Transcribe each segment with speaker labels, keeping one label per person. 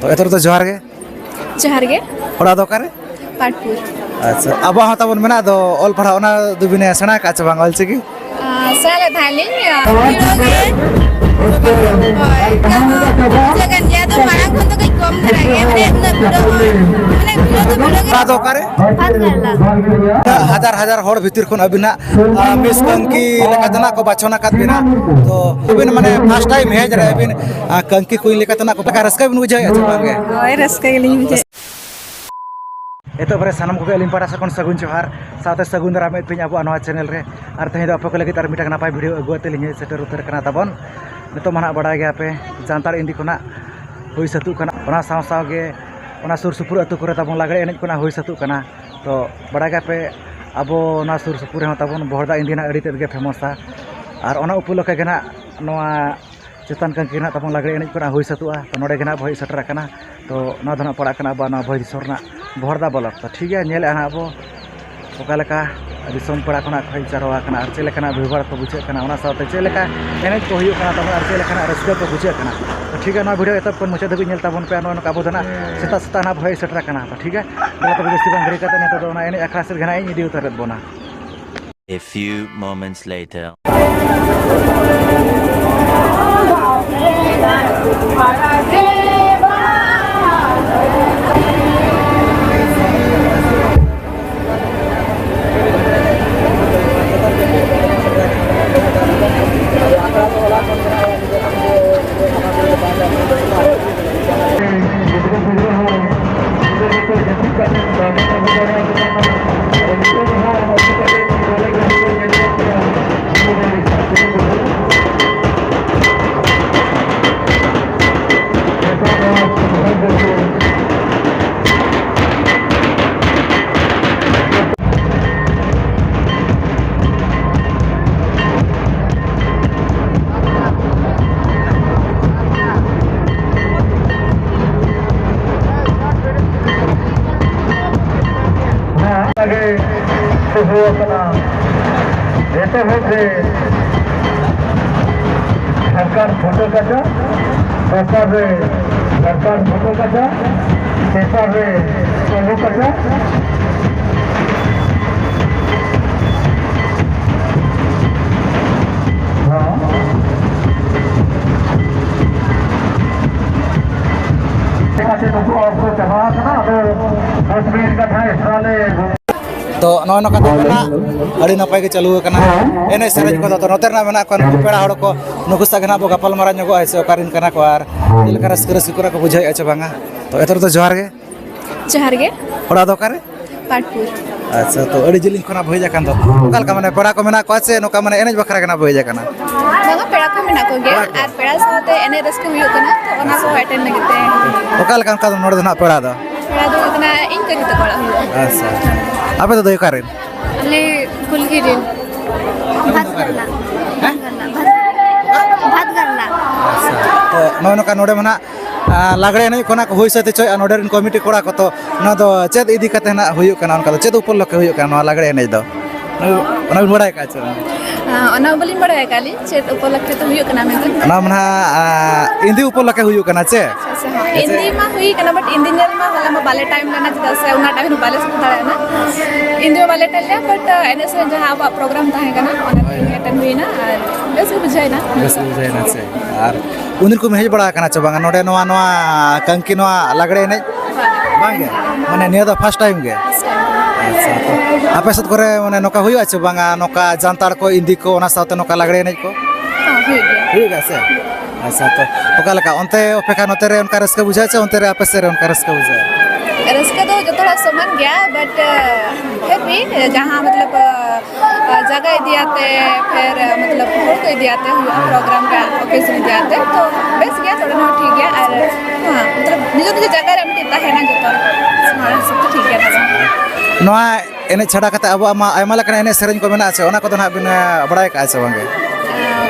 Speaker 1: तो एतर तो जोहार गे ओड़ा दो करे
Speaker 2: पाटपुर
Speaker 1: अच्छा अब हाँ तब मेना दो ऑल पढ़ा ओना दुबिने सेना का अच्छा बांग ऑलचिकी
Speaker 2: साले थाली जगन या तो मांग खन तो कई कम करागे माने
Speaker 1: ओड़ा दो करे हजार हजार होड़ भीतर खन अबिना मिस कंकी लेकातना को बाछना कात बिना तो अबिन माने फर्स्ट टाइम हेज रे अबिन कंकी कोई लेकातना को का रस्का बिन बुझाय अच्छा बांगे
Speaker 2: ओए रस्का गेली बुझे
Speaker 1: एतो बरे सानम को अलिम पारा सकन सगुन जोहार साथे सगुन दाराम पिन अब नवा चैनल रे और तहे अपको लगी तार मिटा नापाय वीडियो अगुते लिंग सेटर उतर कना तबन नितो माना बड़ा गया पे जानतार इंदी कोना हुई सतु कना ओना साव साव गे ओना सुर सुपुर अतु करे तबन लागड़े एनज कोना हुई सतु कना तो बड़ा गया पे अब ओना सुर सुपुर हो तबन बहरदा इंदिना अड़ी तेद गे फेमसा और ओना उपलक्षे गे ना नवा चेतन कंकी ना तबन लागड़े एनज कोना हुई सतुआ तो नोडे गे ना भई सेटर कना तो ना धना पड़ा कना बा ना भई दिसोरना बहरदा ब्लॉक तो ठीक है नेल आना अब ओकालेका दिसोम पड़ा खना खै चारवा कना और चेलेकना व्यवहार को बुझे कना ओना साथे चेलेका एनज को हुई कना तबन और चेलेकना रस्का को बुझे कना तो ठीक है ना वीडियो एतब कोन मुचे धबी नेल तबन पे नो का बोधना सेता सेता ना भय सेटर कना तो ठीक है बोला तो बेसी बांग गरी कते ने तो ओना एनज अखरा से घना इन इदी उतरत बोना
Speaker 3: A few moments later.
Speaker 4: सरकार फोटो काटा सरकार फोटो काटा पेपर रे फोटो काटा
Speaker 1: तो नौ नका अड़ी नपाय के चालू कना एने सेरेज को तो नोतेरना मेना को पेड़ा हड़ को नुकु सगना बो गपल मारा न्योगो आइसे ओकारिन कना को आर लेका रस्कर सिकुरा को बुझाय अच्छा बांगा तो एतर तो जोहार गे ओड़ा दो करे
Speaker 2: पाटपुर
Speaker 1: अच्छा तो अड़ी जिलिन खना भइजा कान तो ओकाल का माने पेड़ा को मेना को आसे नोका माने एनेज बखरा कना भइजा कना
Speaker 2: बागा पेड़ा को मेना को गे आर पेड़ा साथे एने रस्का हुयो कना तो ओना को अटेंड लगते
Speaker 1: ओकाल का नोड ना पेड़ा दो
Speaker 2: कना इन करी तो कोड़ा हुयो
Speaker 1: अच्छा अबे तो दो कारिन
Speaker 2: ले कुलगिरिन भात करला
Speaker 1: तो नौ नका नोडे मना लागड़े नहीं कोना को होई सते चोय नोडे कमिटी कोड़ा को तो ना दो चेद इदी कते ना हुयो कना उनका तो चेद उपलक्षे हुयो कना लागड़े नहीं दो ओना बड़ाय का छ
Speaker 2: ओना बलिन बड़ाय काली चेद उपलक्षे तो हुयो कना मेन
Speaker 1: ओना मना इंदी उपलक्षे हुयो कना चे
Speaker 2: इंदी मा हुई कना बट इंजीनियर मा वाला मा बाले टाइम लेना जदा से उना टाइम बाले से दाड़ा ना इंदी बाले टले बट एनएस जहां बा प्रोग्राम ताहे कना ओना अटेंड हुई ना बस बुझाय ना
Speaker 1: से और उनिर को मेज बड़ा कना छ बांगा नोडे नवा नवा कंकी नवा लागड़े नहीं बांगे माने निया द फर्स्ट टाइम गे अच्छा तो आपे सत करे माने नोका हुई छ बांगा नोका जानतार को इंदी को ओना साथे नोका लागड़े नहीं को हुई गे से अच्छा तो ओकाल का ओनते अपेक्षा नोते रे उनका रस्का बुझाय छ ओनते रे आपे से रे उनका रस्का बुझाय
Speaker 2: रस्का तो जो थोड़ा समान गया बट हैप्पी जहां मतलब जगह दियाते फिर मतलब फोटो को दियाते प्रोग्राम का ओकेजन दियाते तो बेस गया थोड़ा ना ठीक है और हां मतलब निजो निजो जगह रे मिटा है ना जो हमारा सब तो ठीक है
Speaker 1: नोआ एने छड़ा कते अब आमा आयमा लकना एने सेरेंज को मेना छ ओना को तो ना बिन बड़ाय का छ बांगे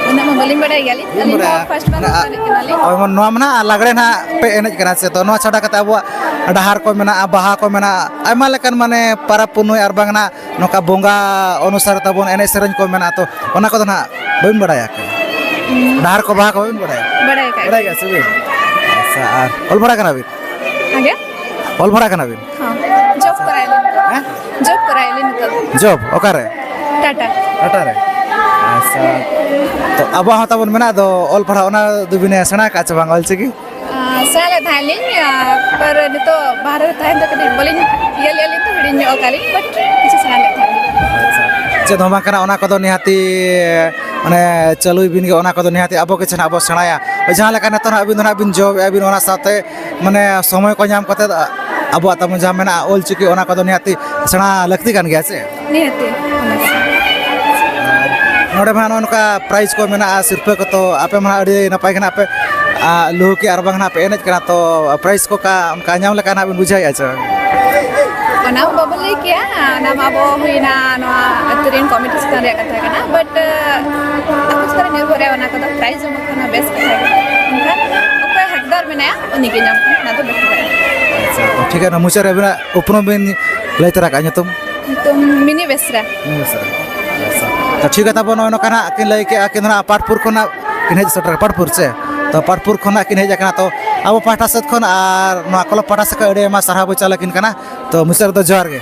Speaker 2: उन्हें मोबाइलिंग बड़ा गया ली अली फर्स्ट बार मैंने केनाली
Speaker 1: और नोआ मना लागड़े ना पे एनज कना से तो नोआ छाड़ा कते अब डहार को मेना बाहा को मेना आयमा लेकन माने पारा पुनुय आर बांगना नोका बोंगा अनुसार तबन एने सेरेंज को मेना तो ओना को ना बइन बड़ाया डहार को बाहा को बइन बड़ाया
Speaker 2: बड़ा
Speaker 1: गया सुबह अच्छा और ऑल बड़ा कना बिन
Speaker 2: आगे
Speaker 1: ऑल बड़ा कना बिन
Speaker 2: हाँ जॉब कराइले
Speaker 1: हैं
Speaker 2: जॉब कराइले निकल
Speaker 1: जॉब ओकारे
Speaker 2: टाटा
Speaker 1: टाटा रे अच्छा तो अब हाँ तबन मेना दो ऑल पढ़ा ओना दुबिने सेना का चबांग ऑल चिकी
Speaker 2: साले थाली पर नितो बाहर थाइन तो कदी बोलिन ये तो हिडिन ओकाली बट किसी साले थाली
Speaker 1: चेद होमा कना ओना कदो निहाती माने चलुई बिन गे ओना कदो निहाती अबो के छना अबो सेणाया जहां लेका नतो ना अबिन बिन जॉब अबिन ओना साथे माने समय को नाम कते अबो तम जहां मेना ऑल चिकी ओना कदो निहाती सेणा लगती कान गया से
Speaker 2: निहते
Speaker 1: नोडे मा नोनका प्राइज को मेना सिरपे को तो आपे मा अडी नपाय कना आपे लुहु की अरबांग ना पे एनज कना तो प्राइज को का उनका नाम लेका ना बिन बुझाय अच्छा
Speaker 2: नाम बबल किया नाम अब हुईना नोआ अतरिन कमिटी स्तर रे कथा कना बट कुछ करे ने भरे वना कदा प्राइज मखना बेस्ट कथा उनका ओके हकदार मेना उनी के नाम ना तो बेस्ट
Speaker 1: अच्छा तो ठीक है ना मुचर अबिना उपनो बिन लय तरा का तुम
Speaker 2: मिनी बेसरा
Speaker 1: तो ठीक है तब नो कना किन लय के किन ना पाटपुर खना किन हेज सटर पाटपुर से तो पाटपुर खना किन हेज कना तो अब पाटा सत खन आर नो कल पाटा से अडे मा सरहा बचाल किन कना तो मुसर तो जोहार गे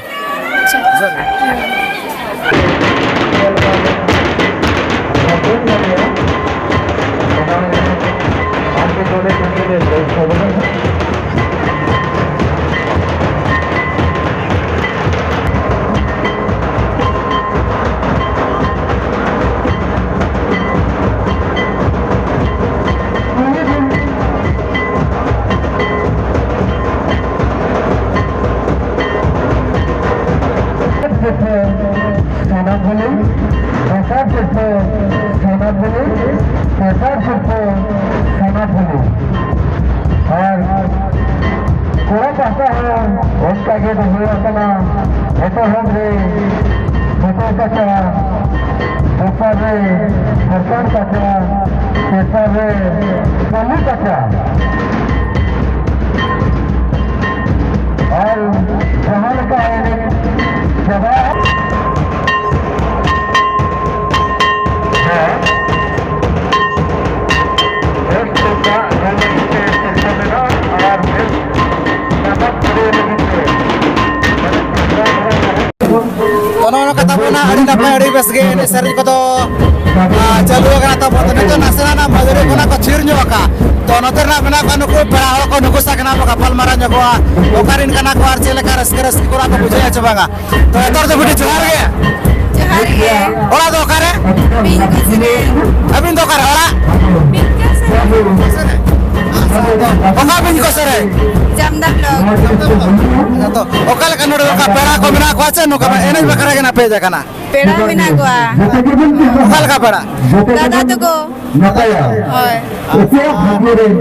Speaker 4: कोड़ा चाहता है उनका गेट हुआ अपना फोटो हम रे फोटो कचा दूसरा रे सरकार कचा तीसरा रे सोनी कचा और जहां का जगह
Speaker 1: Tono kata puna adi napa adi bes ge ne seri ko to chalu kana to botone to nasana na madure kona ko chirnyo ka to noter na bena kanu ko para ko nuku sakna ko kapal maranya ko okarin kana ko ar chele ka ras ko ra ko bujaya chabanga to etor de budi johar ge ora do kare abin do kare ora oka bin ko sere
Speaker 2: jamdar log
Speaker 1: to okal kan nodo ka pera ko bina ko ache no ka enaj bakara ke na peja kana
Speaker 2: peda mina gua
Speaker 1: okal ka pera
Speaker 2: dada to go hoy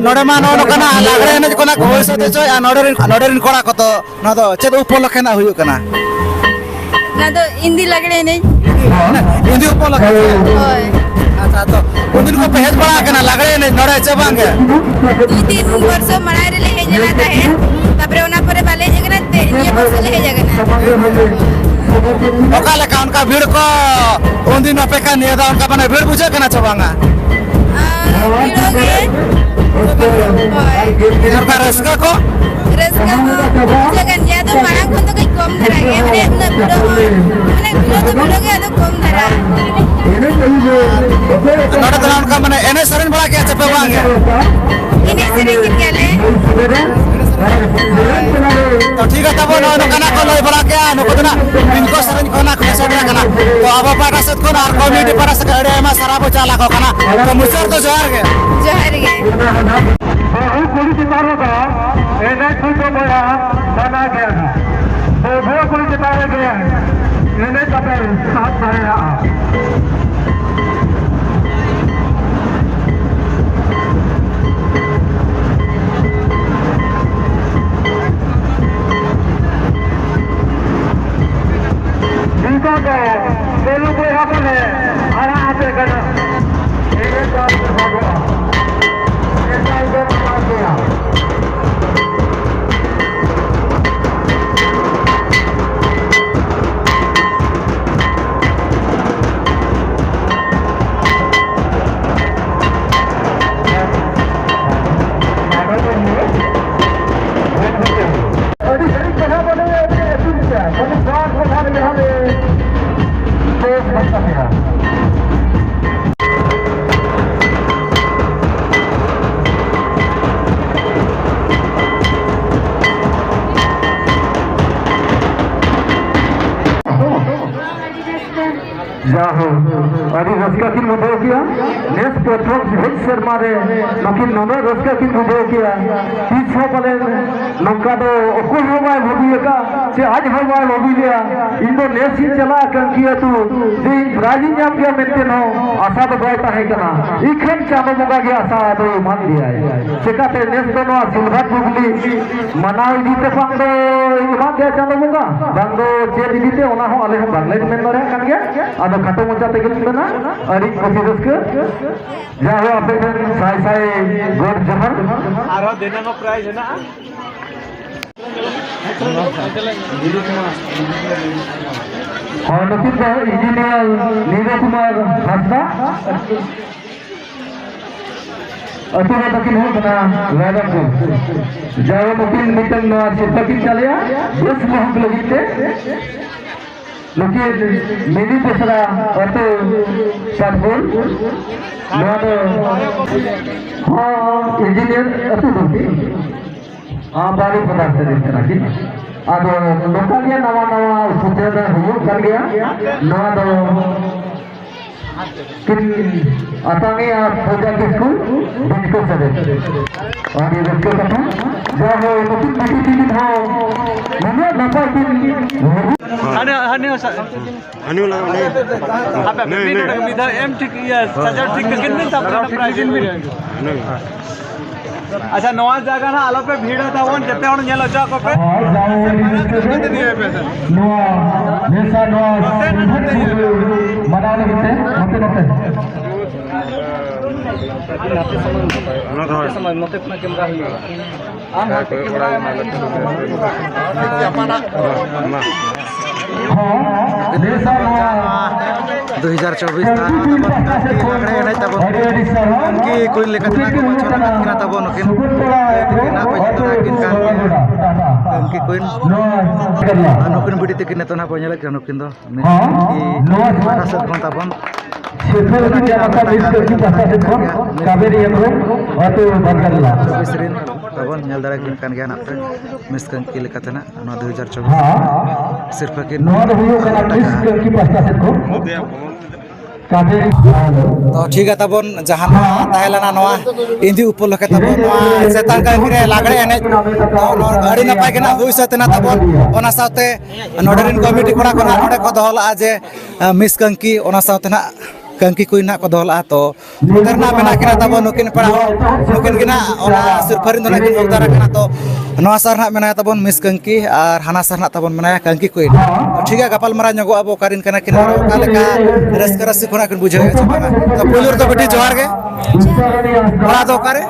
Speaker 1: नोडे मा no कना लागरे ने कोना घोष ते छ नोडरिन कोना को तो न तो चेद उपलक्ष्य ना हुयो कना
Speaker 2: ना तो हिंदी लगड़े नहीं
Speaker 1: हिंदी उपलक्ष्य
Speaker 2: होय
Speaker 1: अच्छा तो उदिन को पहेज बड़ा कना लागरे ने नोडे चबांगे
Speaker 2: 2-3 वर्ष मनाई रे हे जनाता है तबरे ओना परे वाले जगना ते ये वर्ष ले जगना
Speaker 1: ओकाले का उनका भीड़ को उदिन अपेक्षा नियदा उनका बने भीड़ बुझे कना चबांगा सरकार रस्का को
Speaker 2: जगन या तो मांग को तो कई कम धरा है मैंने अपना वीडियो के तो कम धरा
Speaker 1: नोडे तो उनका माने एने सरन बड़ा के चपे बांगे
Speaker 2: इन्हें से नहीं क्या ले
Speaker 1: तो ठीक है तब नो कना को लय बड़ा के नो को ना इनको सरन को ना खसो ना कना तो अब पाटा सत को और कम्युनिटी पर से अड़े मा सारा बचा ला को कना तो मुसर तो जोहार गे
Speaker 4: बहुत बड़ी सितारों का एनएच को बड़ा बना गया था तो बहुत बड़ी सितारे गया एनएच का साथ आया इनका तो तेलुगु यहाँ पर है आरा आते करना अभी रस्का किन बुझाव किया नेस प्रथम हेज शर्मा रे नकिन नोने रस्का किन बुझाव किया तीस हो बोले नौका दो ओको हो बाय भबिया का से आज हो बाय भबिया इनको नेस ही चला कर किया तू दी राजी जाम गया मेंटे नो आशा तो बायता है कना इखन चाबो मगा गया आशा तो मान दिया है चिकाते नेस दोनों सिल्वर जुबली मनाई दीते पांडो मान दिया चाबो मगा बांगो जे दीते ओना हो आले बांग्ला में रे kan गया आदो खाटो मचा तेगल बना अरि खुशी रस्के जा हो आपे साई साई गोड जहर
Speaker 5: आरो देना में प्राइज है ना
Speaker 4: और नतीज इंजीनियर नीरज कुमार हासदा अतुरा तकिन हो बना राजापुर जाओ मुकिन मिटन नो सिद्धकिन चलिया 10 महक लगिते लोके मेरी दूसरा अतो सातपुर नोनो हां इंजीनियर अतु दोती बारी पदार्थ देखना कि आदो लोकालिया नवा नवा सुचेदा हो कर गया नवा दो किन अतांगे आप पूजा के स्कूल बिल्कुल सदे और ये बच्चों का था जो हो मुकुट मुकुट दिन हो मने नपा दिन
Speaker 5: हने आप नहीं विधा एम ठीक या सजा ठीक किन तब प्राइज मिल अच्छा नवा जगह ना आलो पे भीड़ था वन जते हन नेलो जा को पे
Speaker 4: नवा नेसा नवा मनाने बिते मते मते
Speaker 5: समय मते अपना कैमरा ही आम हाथ कैमरा
Speaker 4: नेसा नवा
Speaker 1: 2024 उनकी कोई लेकर तब उनकी कोई नुकिन बिटी तक तो ना पहुंचे नुकिन तब तबन दाड़ा गया ना मिस कंकी 2024 सिर्फ तो ठीक है तबन जहाँ तहलना इंदी उपलक्षे तबन सेतान कांगी लागड़े एने अड़ी नपाय के हुई सतना तबन ओना साथे नोडरिन कमिटी कोड़ा को नोडे को दोहला जे मिस कंकी ओना साथे ना कंकी कोई ना को दोहला तो करना मेना किना तबन नुकिन पड़ा नुकिन किना ओना सिरफरिन दोना किन उतारा किना तो नवा सर ना मेना तबन मिस कंकी और हाना सर ना तबन मेना कंकी कोई ठीक है गपाल मारा नगो अब कारिन कना किना ओका लेका रस्क रस्सी खुना किन बुझे तो पुलुर तो बेटी जोहार गे बड़ा तो करे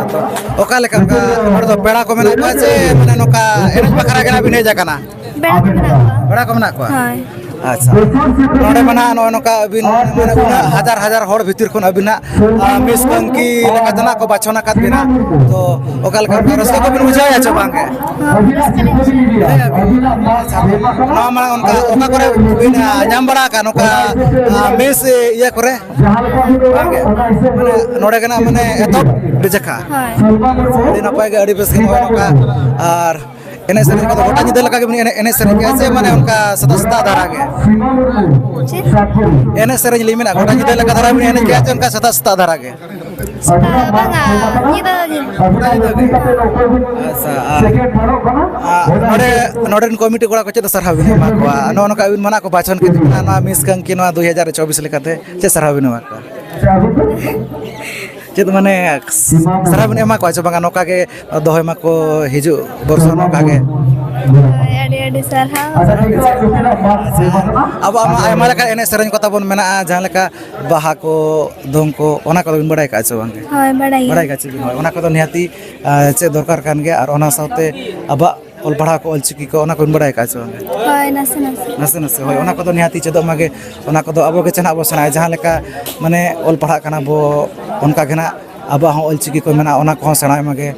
Speaker 1: तो ओका लेका तो पेड़ा को मेना पाचे माने नोका एने बखरा केना बिने जाकना बेड़ा को मेना को अच्छा नोडे मना नोका अबिन माने हजार हजार हर भितर खन अबिना मिस कंकी लेकातना को बाछना कात बिना तो ओका लेका रस्का को बिन बुझाया छ बांगे ना माने उनका ओका करे बिन नाम बड़ा का नोका मिस ये करे बांगे माने नोडे कना माने एतो डिजका दिन पाए गे अडी बेस के नोका और एने सरे को गोटा निदे लगा के एने सरे कैसे माने उनका सदस्यता धरा गे एने सरे लिमिना गोटा निदे लगा धरा में एने कैसे उनका सदस्यता धरा गे नोडन कमिटी कोड़ा को चेत सरहाव बिन मा को नो नो का बिन मना को बाचन के ना मिस कंकी नो 2024 लेकाते चे सरहाव बिन मा को चेत माने सरहाव बिन मा को छ बंगा नोका के दोहे मा को हिजु वर्ष नोका के
Speaker 2: एडी सरहाव
Speaker 1: अब आमा लेका एने सरन को तबन मेना जहां लेका बाहा को दोंग को ओना को बिन बड़ाय का छ बंगे
Speaker 2: होय बड़ाय
Speaker 1: का छ ओना को तो निहाती चे दरकार कान गया और ओना साथे अब ऑल पढ़ा को ऑलचिकी को ओना को बड़ाय का छ बंगे
Speaker 2: होय नसे नसे
Speaker 1: होय ओना को तो निहाती चेदो मागे ओना को तो अब के चना अब सना जहां लेका माने ऑल पढ़ा काना बो उनका गेना अब ऑलचिकी को मेना ओना को सना मागे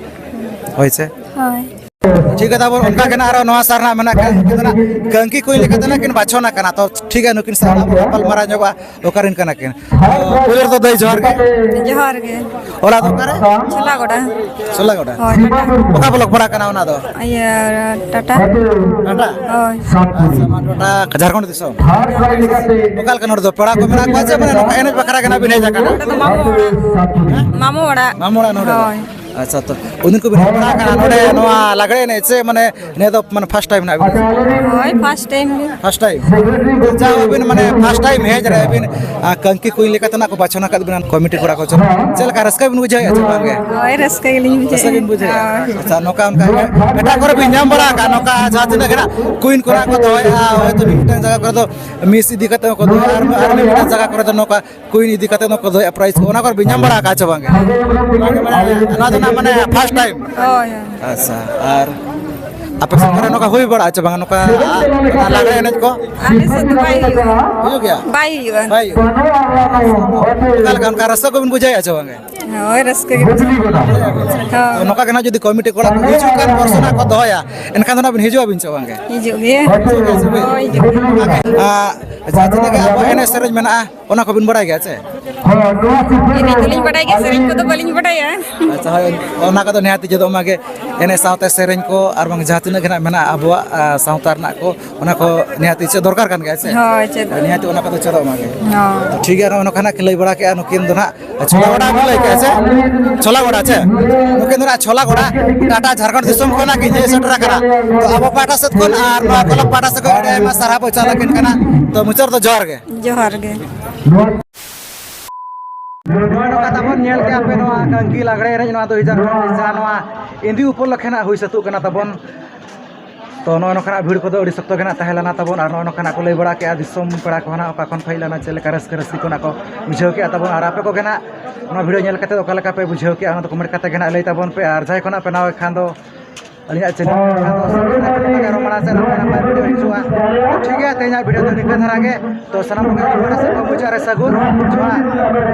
Speaker 1: होय छे
Speaker 2: होय
Speaker 1: ठीक है ताबन उनका के ना आरो नवा सारना मेना कितना कंकी कोई लेके तना किन बाछोना कना तो ठीक है नुकिन सारा पल मारा जबा ओकरिन कना किन पुयर तो दई जोहर के
Speaker 2: जोहार गे
Speaker 1: ओला तो करे
Speaker 2: छला गोड़ा
Speaker 1: सोला गोटा
Speaker 2: होय
Speaker 1: ओका ब्लॉक पड़ा कना ओना दो
Speaker 2: ये टाटा
Speaker 1: टाटा
Speaker 2: होय
Speaker 1: टाटा झारखंड दिसो ओकाल कनोर दो पड़ा को मेना को जे माने एने बखरा कना बिने जाकना
Speaker 2: मामू ओड़ा
Speaker 1: मामोड़ा नोडे
Speaker 2: होय
Speaker 1: अच्छा तो उदिन को बिने पड़ा कना नोडे नोआ लागड़े ने से माने ने तो माने फर्स्ट टाइम ना
Speaker 2: होय फर्स्ट टाइम
Speaker 1: फर्स्ट टाइम जाओ बिन माने फर्स्ट टाइम हेज रे बिन कंकी कोई लेका तना को बाछना का बिन कमिटी कोड़ा को चल का रस्का बिन बुझाय अच्छा बागे
Speaker 2: होय रस्का गेली
Speaker 1: रस्का बिन बुझाय अच्छा नोका उनका बेटा करे बिन जाम बड़ा का नोका जातिना गना कुइन कोरा को तो होय तो मिटन जगह करे तो मिस इदी कते को दो आर मिटन जगह करे तो नोका कुइन इदी कते नको दो प्राइस ओना कर बिन जाम बड़ा का अच्छा बागे ना माने फर्स्ट टाइम
Speaker 2: होय
Speaker 1: अच्छा और apa sih karena noka hui bora aja bangan noka laga enet ko
Speaker 2: आने से तो बाई
Speaker 1: हो गया
Speaker 2: बाई
Speaker 1: भाई kal kan karasa ko bin bujay aja bangan
Speaker 2: होय रस्का गेली हां
Speaker 1: noka kena jadi komite kola ko hiju kan persona ko doya enkan na bin hiju abin sa bangan
Speaker 2: hijau ge होय hijau
Speaker 1: jadi naga apa ene seraj mena ona ko bin bora ge ache
Speaker 2: ini tuliñ badai ge sering ko to baliñ badai ya
Speaker 1: acha ona ka to nehati jodo mage ene saute sereng ko ar bang jahatuna kena mena abua sautar nak ko ona ko nehati che dorkar kan ge ache
Speaker 2: होय चेद
Speaker 1: nehati ona ka to choro mage
Speaker 2: हां
Speaker 1: ठीक है ono kana kelai bora ke nukin dona chola goda kelai ke ache chola goda ache nukin dona chola goda tata jharkhand disum kona ki je setera kara to abo pata set kon ar no kolok pata se ko ede ma sarha bocha lakin kana to muchor to johar ge
Speaker 2: जोहार गे
Speaker 1: no kata bon nyel ke ape no kangki lagre re no to hijar no indi upor lakhena hui satu kana tabon तो no no खाना भीड़ को अड़ी सख्त गना तहलाना तबन और no खाना को लई बड़ा के दिसम पड़ा को ना ओका खन फैलाना चले करस करस को ना को बुझाव के तबन और आपे को गना नो वीडियो नेल कते ओका लका पे बुझाव के ना तो कमेंट कते गना लई तबन पे और जाय कोना पे ना खान दो अलिया चैनल खान दो रोमाना से ना वीडियो हिजुआ ठीक है तेना वीडियो तो निकल धरागे तो सनम को बड़ा से बुझा रे सगुर जोहार